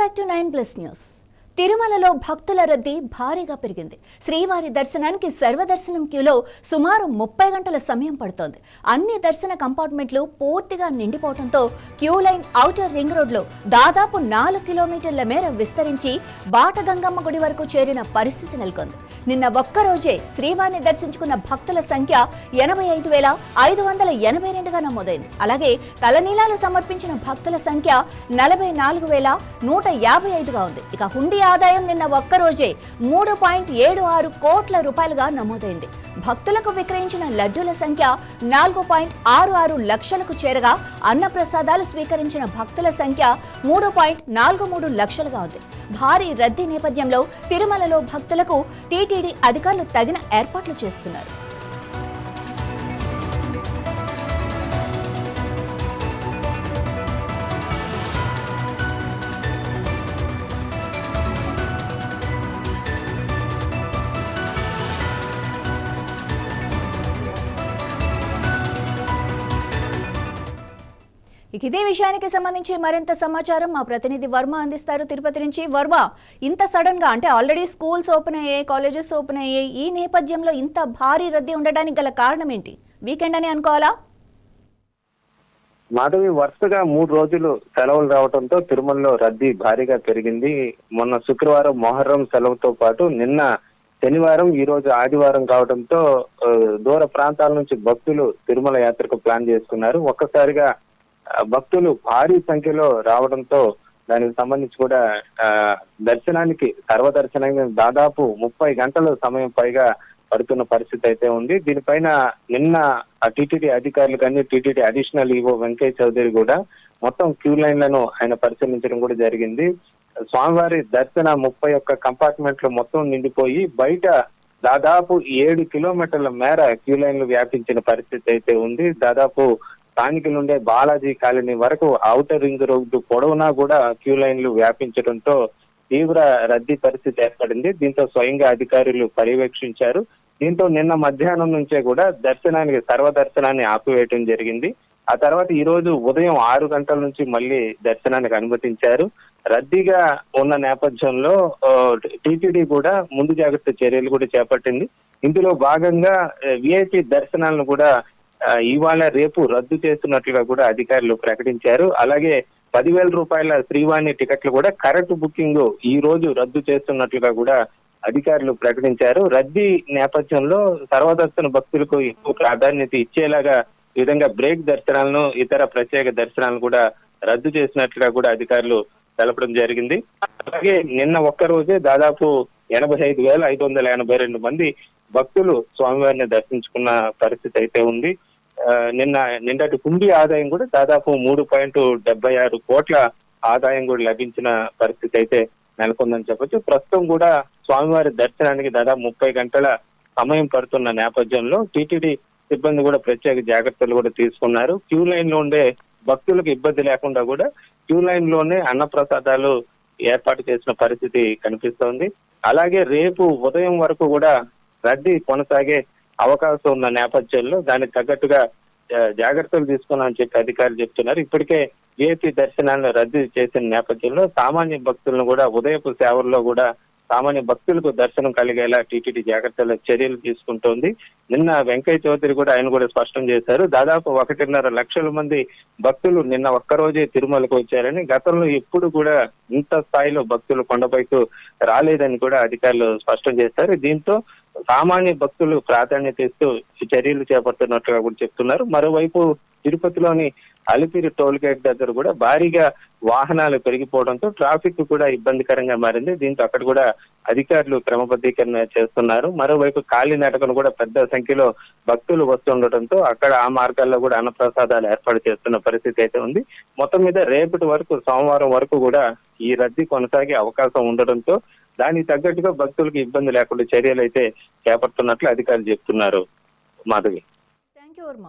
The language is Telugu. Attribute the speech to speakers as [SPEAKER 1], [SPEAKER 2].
[SPEAKER 1] Back to 9+ news. తిరుమలలో భక్తుల రద్దీ భారీగా పెరిగింది. శ్రీవారి దర్శనానికి సర్వదర్శనం క్యూలో సుమారు 30 గంటల సమయం పడుతోంది. అన్ని దర్శన కంపార్ట్మెంట్లు పూర్తిగా నిండిపోవడంతో క్యూ లైన్ ఔటర్ రింగ్ రోడ్లో దాదాపు 4 కిలోమీటర్ల మేర విస్తరించి బాటగంగమ్మ గుడి వరకు చేరిన పరిస్థితి నెలకొంది. నిన్న ఒక్కరోజే శ్రీవారిని దర్శించుకున్న భక్తుల సంఖ్య 85,582గా నమోదైంది. అలాగే తలనీలాలు సమర్పించిన భక్తుల సంఖ్య 44,155గా ఉంది. ఇక హుండీ ఆదాయం నిన్న ఒక్కరోజే 3.76 కోట్ల రూపాయలుగా నమోదైంది. భక్తులకు విక్రయించిన లడ్డూల సంఖ్య 4.66 లక్షలకు చేరగా అన్నప్రసాదాలు స్వీకరించిన భక్తుల సంఖ్య 3.43 లక్షలుగా ఉంది. భారీ రద్దీ నేపథ్యంలో తిరుమలలో భక్తులకు టీటీడీ అధికారులు తగిన ఏర్పాట్లు చేస్తున్నారు. ఇదే విషయానికి సంబంధించి మరింత సమాచారం మా ప్రతినిధి వర్మ అందిస్తారు తిరుపతి నుంచి. వర్మ, ఇంత సడన్ గా అంటే ఆల్రెడీ స్కూల్స్ ఓపెన్ అయ్యాయి, కాలేజెస్ ఓపెన్ అయ్యాయి, ఈ నేపథ్యంలో ఇంత భారీ రద్దీ ఉండడానికి గల కారణం ఏంటి? వీకెండ్ అని అనుకోవాలా?
[SPEAKER 2] మాధవి, వరుసగా 3 రోజులు సెలవులు రావడంతో తిరుమలలో రద్దీ భారీగా పెరిగింది. మొన్న శుక్రవారం మొహర్రం సెలవుతో పాటు నిన్న శనివారం, ఈ రోజు ఆదివారం కావడంతో దూర ప్రాంతాల నుంచి భక్తులు తిరుమల యాత్రకు ప్లాన్ చేసుకున్నారు. ఒక్కసారిగా భక్తులు భారీ సంఖ్యలో రావడంతో దానికి సంబంధించి కూడా దర్శనానికి సర్వదర్శనానికి దాదాపు 30 గంటల సమయం పైగా పడుతున్న పరిస్థితి అయితే ఉంది. దీనిపైన నిన్న టీటీడీ అధికారులు కానీ TTD additional EO Venkaiah Chowdary కూడా మొత్తం క్యూ లైన్లను ఆయన పరిశీలించడం కూడా జరిగింది. స్వామివారి దర్శన 31 కంపార్ట్మెంట్లు మొత్తం నిండిపోయి బయట దాదాపు 7 కిలోమీటర్ల మేర క్యూ లైన్లు వ్యాపించిన పరిస్థితి అయితే ఉంది. దాదాపు స్థానికుల నుండే బాలాజీ కాలనీ వరకు ఔటర్ రింగ్ రోడ్డు పొడవునా కూడా క్యూ లైన్లు వ్యాపించడంతో తీవ్ర రద్దీ పరిస్థితి ఏర్పడింది. దీంతో స్వయంగా అధికారులు పర్యవేక్షించారు. దీంతో నిన్న మధ్యాహ్నం నుంచే కూడా దర్శనానికి సర్వదర్శనాన్ని ఆపివేయడం జరిగింది. ఆ తర్వాత ఈ రోజు ఉదయం 6 గంటల నుంచి మళ్ళీ దర్శనానికి అనుమతించారు. రద్దీగా ఉన్న నేపథ్యంలో టీటీడీ కూడా ముందు జాగ్రత్త చర్యలు కూడా చేపట్టింది. ఇందులో భాగంగా విఐపి దర్శనాలను కూడా ఇవాళ రేపు రద్దు చేస్తున్నట్లుగా కూడా అధికారులు ప్రకటించారు. అలాగే 10,000 రూపాయల శ్రీవాణి టికెట్లు కూడా కరెక్ట్ బుకింగ్ ఈ రోజు రద్దు చేస్తున్నట్లుగా కూడా అధికారులు ప్రకటించారు. రద్దీ నేపథ్యంలో సర్వదర్శన భక్తులకు ఎక్కువ ప్రాధాన్యత ఇచ్చేలాగా ఈ విధంగా బ్రేక్ దర్శనాలను, ఇతర ప్రత్యేక దర్శనాలను కూడా రద్దు చేసినట్లుగా కూడా అధికారులు తెలపడం జరిగింది. అలాగే నిన్న ఒక్కరోజే దాదాపు 85,582 మంది భక్తులు స్వామివారిని దర్శించుకున్న పరిస్థితి అయితే ఉంది. నిన్నటి హుండీ ఆదాయం కూడా దాదాపు 3.76 కోట్ల ఆదాయం కూడా లభించిన పరిస్థితి అయితే నెలకొందని చెప్పొచ్చు. ప్రస్తుతం కూడా స్వామివారి దర్శనానికి దాదాపు 30 గంటల సమయం పడుతున్న నేపథ్యంలో టీటీడీ సిబ్బంది కూడా ప్రత్యేక జాగ్రత్తలు కూడా తీసుకున్నారు. క్యూ లైన్ లో ఉండే భక్తులకు ఇబ్బంది లేకుండా కూడా క్యూ లైన్ లోనే అన్నప్రసాదాలు ఏర్పాటు చేసిన పరిస్థితి కనిపిస్తోంది. అలాగే రేపు ఉదయం వరకు కూడా రద్దీ కొనసాగే అవకాశం ఉన్న నేపథ్యంలో దానికి తగ్గట్టుగా జాగ్రత్తలు తీసుకున్నామని చెప్పి అధికారులు చెప్తున్నారు. ఇప్పటికే విఐపి దర్శనాలను రద్దు చేసిన నేపథ్యంలో సామాన్య భక్తులను కూడా ఉదయపు సేవల్లో కూడా సామాన్య భక్తులకు దర్శనం కలిగేలా టీటీడీ జాగ్రత్తల చర్యలు తీసుకుంటోంది. నిన్న వెంకయ్య చౌదరి కూడా ఆయన కూడా స్పష్టం చేశారు. దాదాపు 1.5 లక్షల మంది భక్తులు నిన్న ఒక్కరోజే తిరుమలకు వచ్చారని, గతంలో ఎప్పుడు కూడా ఇంత స్థాయిలో భక్తులు కొండపైకి రాలేదని కూడా అధికారులు స్పష్టం చేశారు. దీంతో సామాన్య భక్తులు ప్రాధాన్యత ఇస్తూ చర్యలు చేపడుతున్నట్లుగా కూడా చెప్తున్నారు. మరోవైపు తిరుపతిలోని అలిపిరి టోల్ గేట్ దగ్గర కూడా భారీగా వాహనాలు పెరిగిపోవడంతో ట్రాఫిక్ కూడా ఇబ్బందికరంగా మారింది. దీంతో అక్కడ కూడా అధికారులు క్రమబద్ధీకరణ చేస్తున్నారు. మరోవైపు కాలినడకను కూడా పెద్ద సంఖ్యలో భక్తులు వస్తుండటంతో అక్కడ ఆ మార్గాల్లో కూడా అన్నప్రసాదాలు ఏర్పాటు చేస్తున్న పరిస్థితి అయితే ఉంది. మొత్తం మీద రేపటి వరకు, సోమవారం వరకు కూడా ఈ రద్దీ కొనసాగే అవకాశం ఉండడంతో దానికి తగ్గట్టుగా భక్తులకు ఇబ్బంది లేకుండా చర్యలు అయితే చేపడుతున్నట్లు అధికారులు చెప్తున్నారు. మాధవి.
[SPEAKER 1] థాంక్యూ వర్మ.